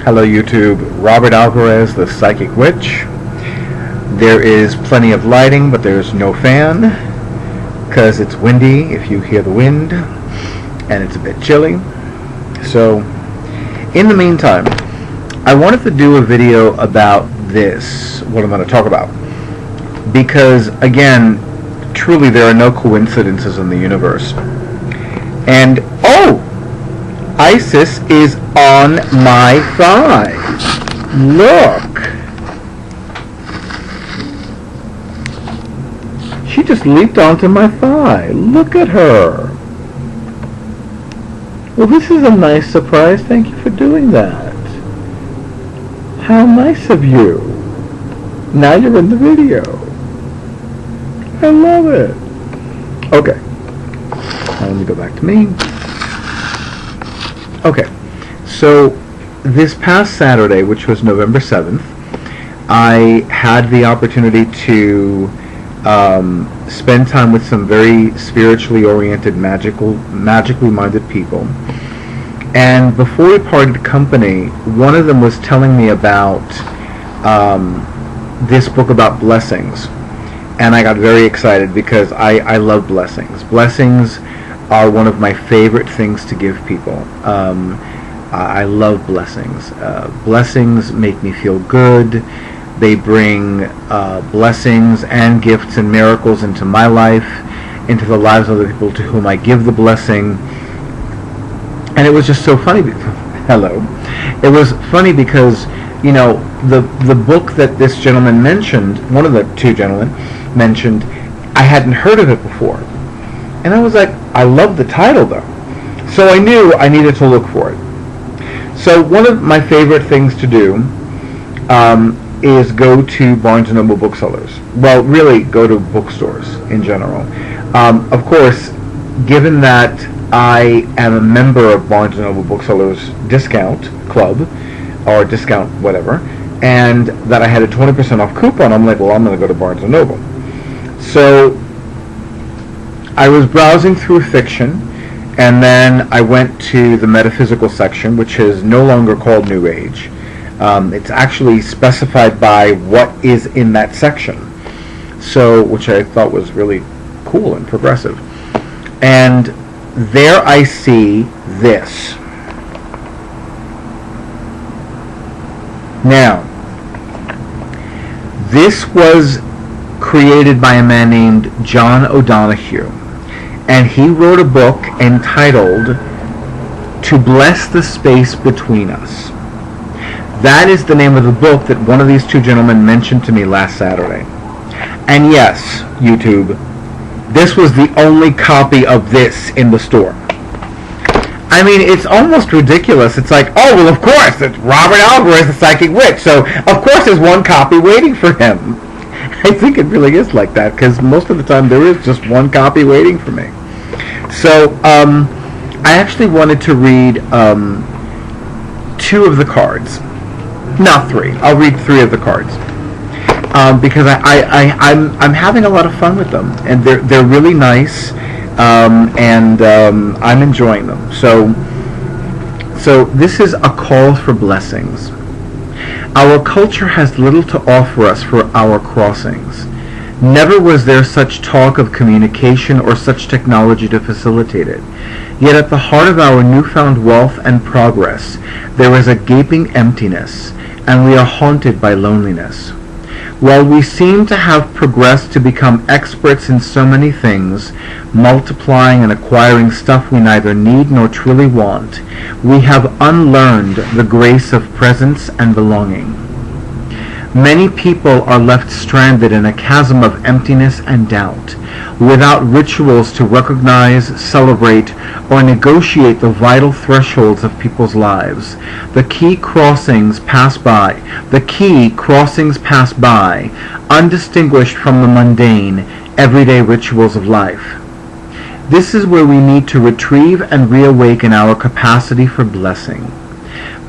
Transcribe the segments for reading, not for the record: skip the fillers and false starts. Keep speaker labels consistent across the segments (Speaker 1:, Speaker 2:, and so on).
Speaker 1: Hello YouTube, Robert Alvarez, the Psychic Witch. There is plenty of lighting, but there's no fan, because it's windy if you hear the wind, and it's a bit chilly. So, in the meantime, I wanted to do a video about this, what I'm going to talk about. Because, again, truly there are no coincidences in the universe. And, oh! Isis is on my thigh. Look. She just leaped onto my thigh. Look at her. Well, this is a nice surprise. Thank you for doing that. How nice of you. Now you're in the video. I love it. Okay. Now let me go back to me. Okay, so this past Saturday, which was November 7th, I had the opportunity to spend time with some very spiritually oriented, magically minded people. And before we parted company, one of them was telling me about this book about blessings. And I got very excited because I love blessings. Blessings are one of my favorite things to give people. I love blessings. Blessings make me feel good. They bring blessings and gifts and miracles into my life, into the lives of the people to whom I give the blessing. And it was just so funny. Hello. It was funny because, you know, the book that this gentleman mentioned, one of the two gentlemen mentioned, I hadn't heard of it before. And I was like, I love the title though. So I knew I needed to look for it. So one of my favorite things to do is go to Barnes & Noble booksellers. Well, really go to bookstores in general. Of course, given that I am a member of Barnes & Noble Booksellers discount club, or discount whatever, and that I had a 20% off coupon, I'm like, well, I'm going to go to Barnes & Noble. So I was browsing through fiction, and then I went to the metaphysical section, which is no longer called New Age. It's actually specified by what is in that section, so which I thought was really cool and progressive. And there I see this. Now, this was created by a man named John O'Donohue. And he wrote a book entitled To Bless the Space Between Us. That is the name of the book that one of these two gentlemen mentioned to me last Saturday. And yes, YouTube, this was the only copy of this in the store. I mean, it's almost ridiculous. It's like, oh, well, of course, it's Robert Alvarez, the Psychic Witch, so of course there's one copy waiting for him. I think it really is like that, because most of the time there is just one copy waiting for me. So, I actually wanted to read two of the cards. Not three. I'll read three of the cards. Because I'm having a lot of fun with them. And they're really nice, and I'm enjoying them. So this is a call for blessings. Our culture has little to offer us for our crossings. Never was there such talk of communication or such technology to facilitate it. Yet at the heart of our newfound wealth and progress, there is a gaping emptiness, and we are haunted by loneliness. While we seem to have progressed to become experts in so many things, multiplying and acquiring stuff we neither need nor truly want, we have unlearned the grace of presence and belonging. Many people are left stranded in a chasm of emptiness and doubt, without rituals to recognize, celebrate, or negotiate the vital thresholds of people's lives. The key crossings pass by, undistinguished from the mundane, everyday rituals of life. This is where we need to retrieve and reawaken our capacity for blessing.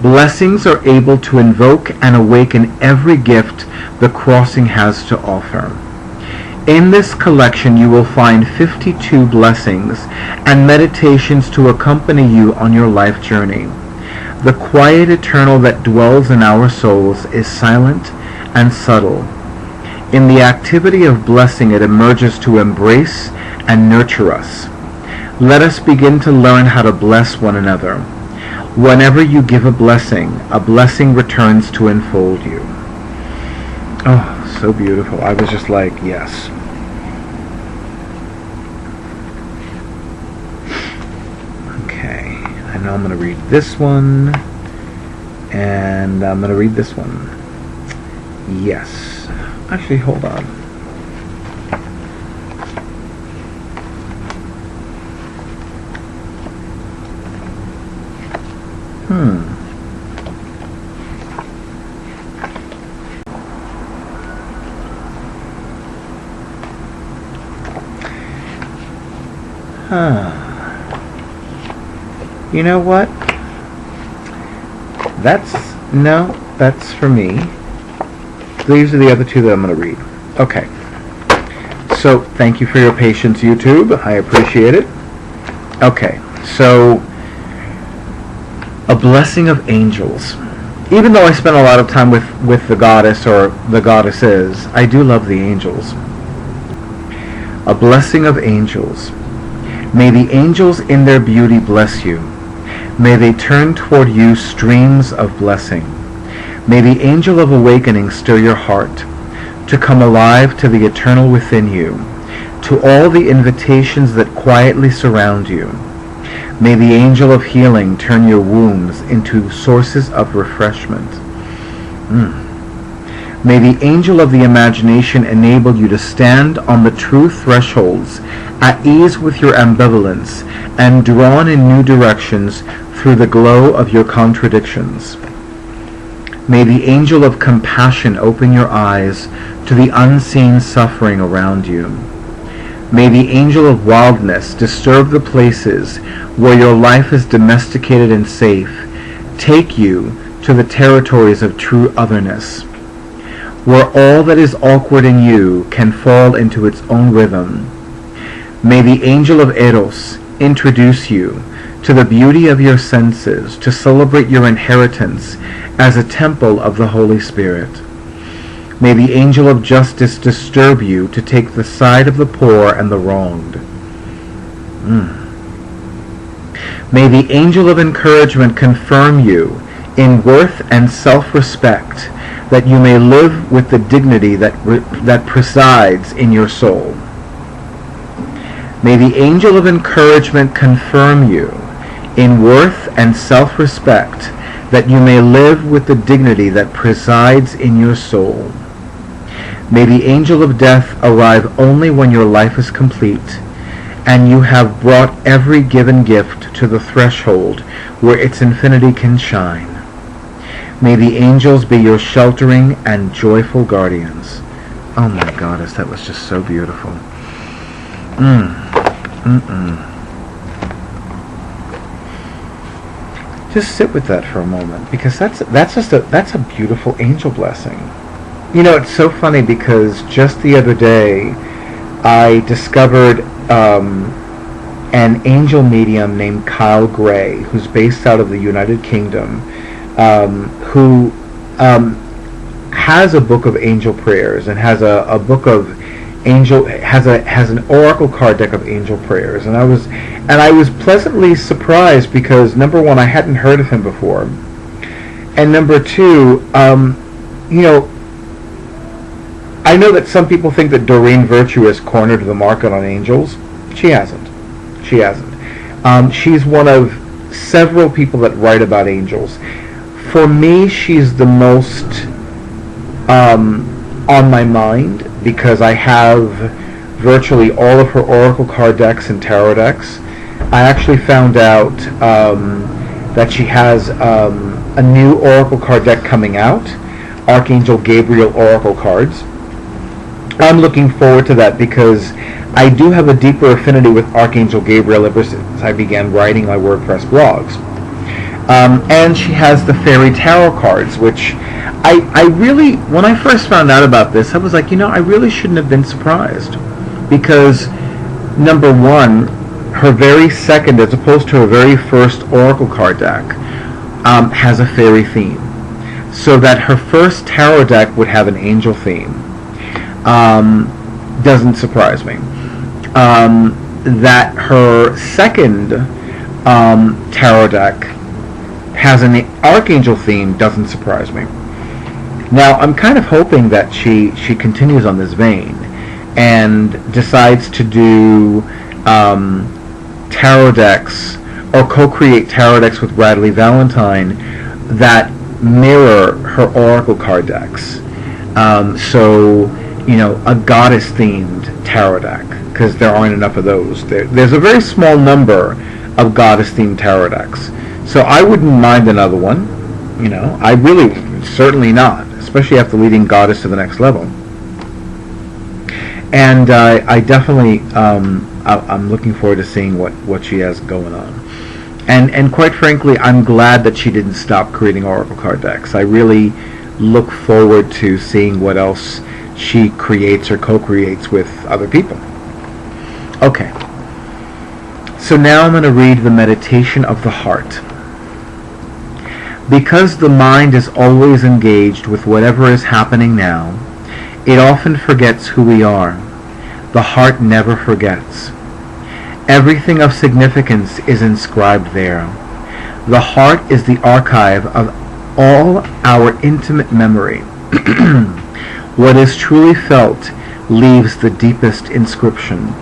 Speaker 1: Blessings are able to invoke and awaken every gift the crossing has to offer. In this collection you will find 52 blessings and meditations to accompany you on your life journey. The quiet eternal that dwells in our souls is silent and subtle. In the activity of blessing it emerges to embrace and nurture us. Let us begin to learn how to bless one another. Whenever you give a blessing returns to enfold you. Oh, so beautiful. I was just like, yes. Okay, I know I'm going to read this one, and I'm going to read this one. Yes. Actually, hold on. You know what? That's for me. These are the other two that I'm going to read. Okay. So, thank you for your patience, YouTube. I appreciate it. Okay. So, a blessing of angels. Even though I spend a lot of time with the goddess or the goddesses, I do love the angels. A blessing of angels. May the angels in their beauty bless you. May they turn toward you streams of blessing. May the angel of awakening stir your heart to come alive to the eternal within you, to all the invitations that quietly surround you. May the angel of healing turn your wounds into sources of refreshment. May the angel of the imagination enable you to stand on the true thresholds, at ease with your ambivalence, and drawn in new directions through the glow of your contradictions. May the angel of compassion open your eyes to the unseen suffering around you. May the angel of wildness disturb the places where your life is domesticated and safe, take you to the territories of true otherness, where all that is awkward in you can fall into its own rhythm. May the angel of Eros introduce you to the beauty of your senses, to celebrate your inheritance as a temple of the Holy Spirit. May the angel of justice disturb you to take the side of the poor and the wronged. May the angel of encouragement confirm you in worth and self-respect, that you may live with the dignity that presides in your soul. May the angel of encouragement confirm you in worth and self-respect, that you may live with the dignity that presides in your soul. May the angel of death arrive only when your life is complete, and you have brought every given gift to the threshold where its infinity can shine. May the angels be your sheltering and joyful guardians. Oh my goddess, that was just so beautiful. Just sit with that for a moment, because that's a beautiful angel blessing. You know, it's so funny because just the other day I discovered an angel medium named Kyle Gray, who's based out of the United Kingdom, who has a book of angel prayers and has a book of angel has an oracle card deck of angel prayers, and I was pleasantly surprised because, number one, I hadn't heard of him before, and number two, you know, I know that some people think that Doreen Virtue has cornered the market on angels. She hasn't. She's one of several people that write about angels. For me, she's the most on my mind, because I have virtually all of her oracle card decks and tarot decks. I actually found out that she has a new oracle card deck coming out, Archangel Gabriel oracle cards. I'm looking forward to that because I do have a deeper affinity with Archangel Gabriel ever since I began writing my WordPress blogs. And she has the fairy tarot cards, which I really, when I first found out about this, I was like, you know, I really shouldn't have been surprised, because number one, her very second, as opposed to her very first oracle card deck, has a fairy theme. So that her first tarot deck would have an angel theme doesn't surprise me. That her second tarot deck has an Archangel theme doesn't surprise me. Now, I'm kind of hoping that she continues on this vein and decides to do tarot decks or co-create tarot decks with Bradley Valentine that mirror her oracle card decks. So, a goddess-themed tarot deck, because there aren't enough of those. There's a very small number of goddess-themed tarot decks. So I wouldn't mind another one. I really, certainly not, especially after leading Goddess to the next level. And I definitely, I'm looking forward to seeing what she has going on. And quite frankly, I'm glad that she didn't stop creating oracle card decks. I really look forward to seeing what else she creates or co-creates with other people. Okay. So now I'm going to read the meditation of the heart. Because the mind is always engaged with whatever is happening now, it often forgets who we are. The heart never forgets. Everything of significance is inscribed there. The heart is the archive of all our intimate memory. What is truly felt leaves the deepest inscription.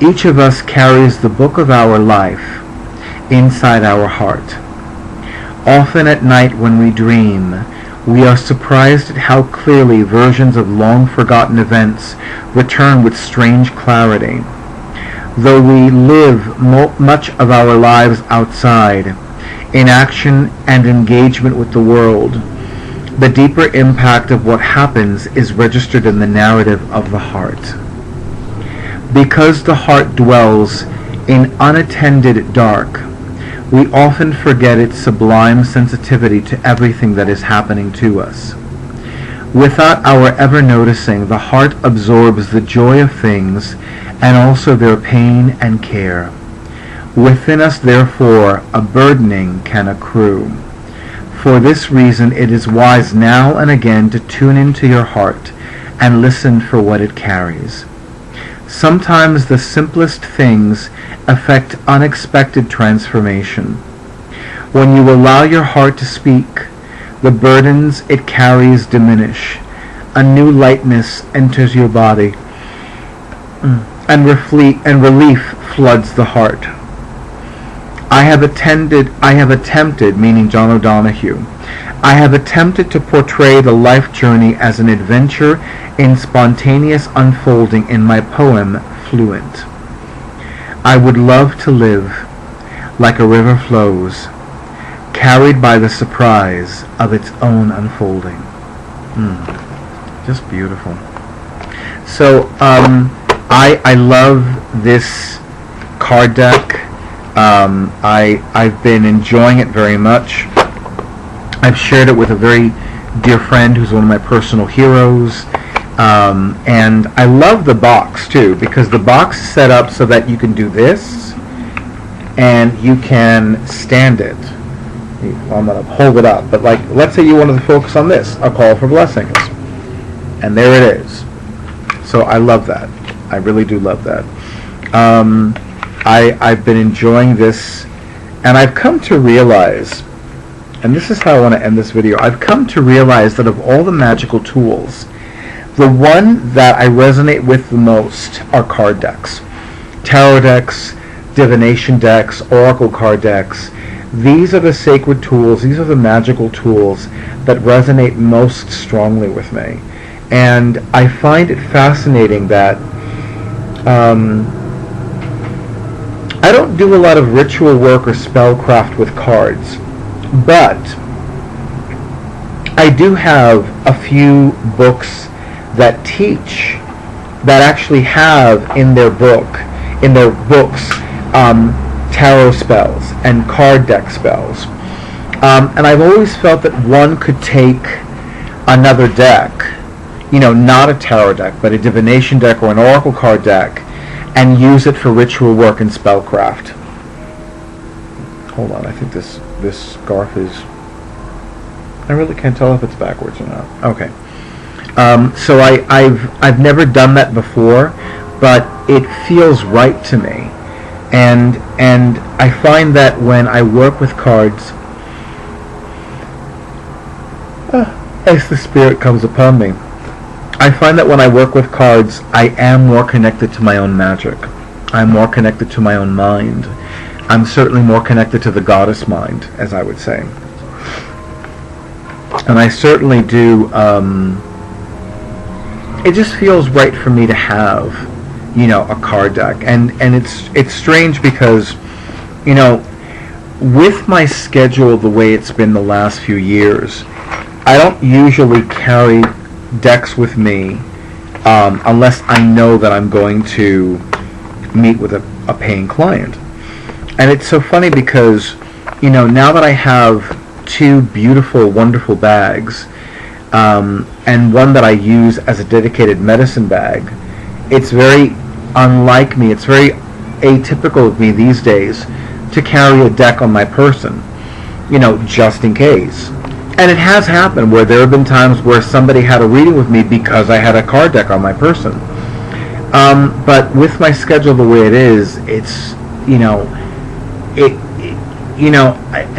Speaker 1: Each of us carries the book of our life inside our heart. Often at night when we dream, we are surprised at how clearly versions of long-forgotten events return with strange clarity. Though we live much of our lives outside, in action and engagement with the world, the deeper impact of what happens is registered in the narrative of the heart. Because the heart dwells in unattended dark, we often forget its sublime sensitivity to everything that is happening to us. Without our ever noticing, the heart absorbs the joy of things and also their pain and care. Within us, therefore, a burdening can accrue. For this reason, it is wise now and again to tune into your heart and listen for what it carries. Sometimes the simplest things affect unexpected transformation. When you allow your heart to speak, the burdens it carries diminish. A new lightness enters your body, and relief floods the heart. I have attempted, meaning John O'Donohue, I have attempted to portray the life journey as an adventure in spontaneous unfolding in my poem, Fluent. I would love to live like a river flows, carried by the surprise of its own unfolding. Just beautiful. So, I love this card deck. I've been enjoying it very much. I've shared it with a very dear friend who's one of my personal heroes. And I love the box too, because the box is set up so that you can do this and you can stand it. I'm going to hold it up, but like, let's say you wanted to focus on this, a call for blessings, and there it is. So I love that. I really do love that. I've been enjoying this, and I've come to realize, and this is how I want to end this video, I've come to realize that of all the magical tools, the one that I resonate with the most are card decks. Tarot decks, divination decks, oracle card decks. These are the sacred tools, these are the magical tools that resonate most strongly with me. And I find it fascinating that I don't do a lot of ritual work or spellcraft with cards, but I do have a few books that teach, that actually have in their books, tarot spells and card deck spells. And I've always felt that one could take another deck, not a tarot deck, but a divination deck or an oracle card deck, and use it for ritual work and spellcraft. Hold on, I think this this scarf is... I really can't tell if it's backwards or not. Okay. So I've never done that before, but it feels right to me. And I find that when I work with cards, as the spirit comes upon me, I find that when I work with cards, I am more connected to my own magic. I'm more connected to my own mind. I'm certainly more connected to the goddess mind, as I would say. And I certainly do, it just feels right for me to have, a card deck. And it's strange because, with my schedule the way it's been the last few years, I don't usually carry decks with me unless I know that I'm going to meet with a paying client. And it's so funny because, now that I have 2 beautiful, wonderful bags, and one that I use as a dedicated medicine bag, it's very unlike me, it's very atypical of me these days to carry a deck on my person, just in case. And it has happened where there have been times where somebody had a reading with me because I had a card deck on my person. But with my schedule the way it is, it's,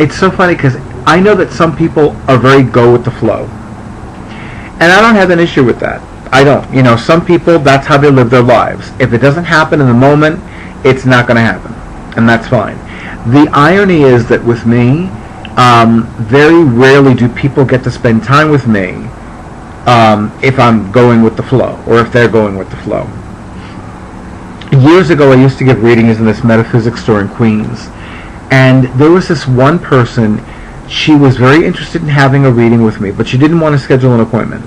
Speaker 1: it's so funny because I know that some people are very go with the flow. And I don't have an issue with that. I don't. Some people, that's how they live their lives. If it doesn't happen in the moment, it's not going to happen. And that's fine. The irony is that with me, very rarely do people get to spend time with me if I'm going with the flow, or if they're going with the flow. Years ago, I used to give readings in this metaphysics store in Queens. And there was this one person, she was very interested in having a reading with me, but she didn't want to schedule an appointment.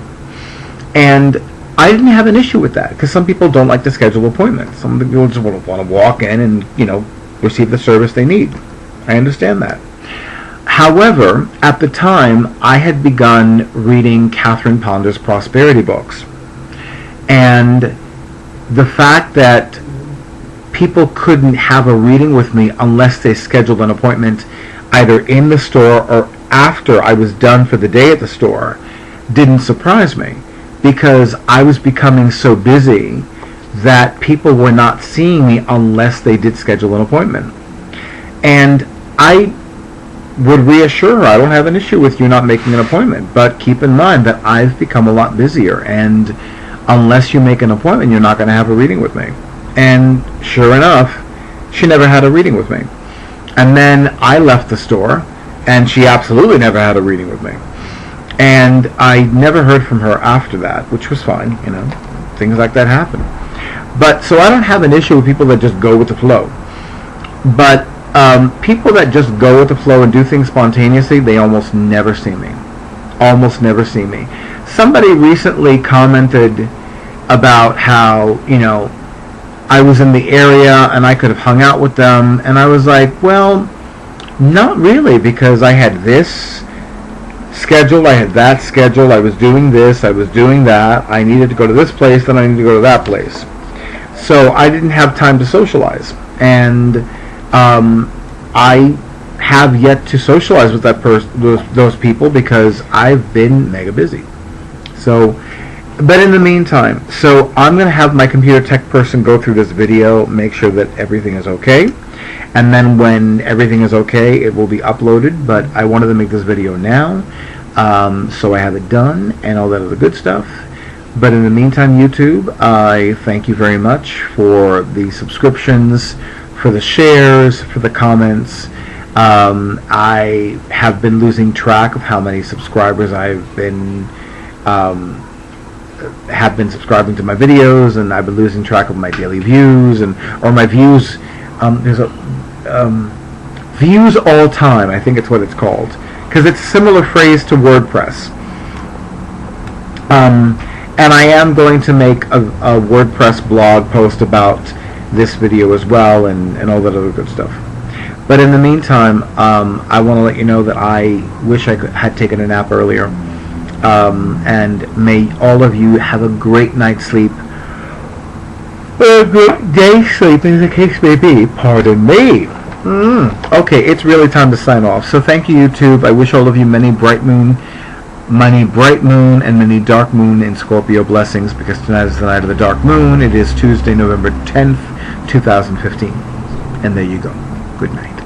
Speaker 1: And I didn't have an issue with that, because some people don't like to schedule appointments. Some people just want to walk in and, receive the service they need. I understand that. However, at the time, I had begun reading Catherine Ponder's prosperity books. And the fact that people couldn't have a reading with me unless they scheduled an appointment either in the store or after I was done for the day at the store didn't surprise me, because I was becoming so busy that people were not seeing me unless they did schedule an appointment. And I would reassure her, I don't have an issue with you not making an appointment, but keep in mind that I've become a lot busier, and unless you make an appointment, you're not going to have a reading with me. And sure enough, she never had a reading with me. And then I left the store, and she absolutely never had a reading with me. And I never heard from her after that, which was fine, things like that happen. But, so I don't have an issue with people that just go with the flow. But people that just go with the flow and do things spontaneously, they almost never see me. Almost never see me. Somebody recently commented about how, I was in the area and I could have hung out with them, and I was like, well, not really, because I had this schedule, I had that schedule, I was doing this, I was doing that, I needed to go to this place, then I needed to go to that place. So I didn't have time to socialize, and I have yet to socialize with those people because I've been mega busy. So, but in the meantime, so I'm going to have my computer tech person go through this video, make sure that everything is okay, and then when everything is okay, it will be uploaded. But I wanted to make this video now, so I have it done and all that other good stuff. But in the meantime, YouTube, I thank you very much for the subscriptions, for the shares, for the comments. I have been losing track of how many subscribers have been subscribing to my videos, and I've been losing track of my daily views or my views. There's a views all time, I think it's what it's called, because it's a similar phrase to WordPress. And I am going to make a WordPress blog post about this video as well, and all that other good stuff. But in the meantime, I want to let you know that I wish I had taken a nap earlier. And may all of you have a great night's sleep, or a great day's sleep, as the case may be. Pardon me. Okay, it's really time to sign off. So thank you, YouTube. I wish all of you many bright moon, and many dark moon in Scorpio blessings, because tonight is the night of the dark moon. It is Tuesday, November 10th, 2015. And there you go. Good night.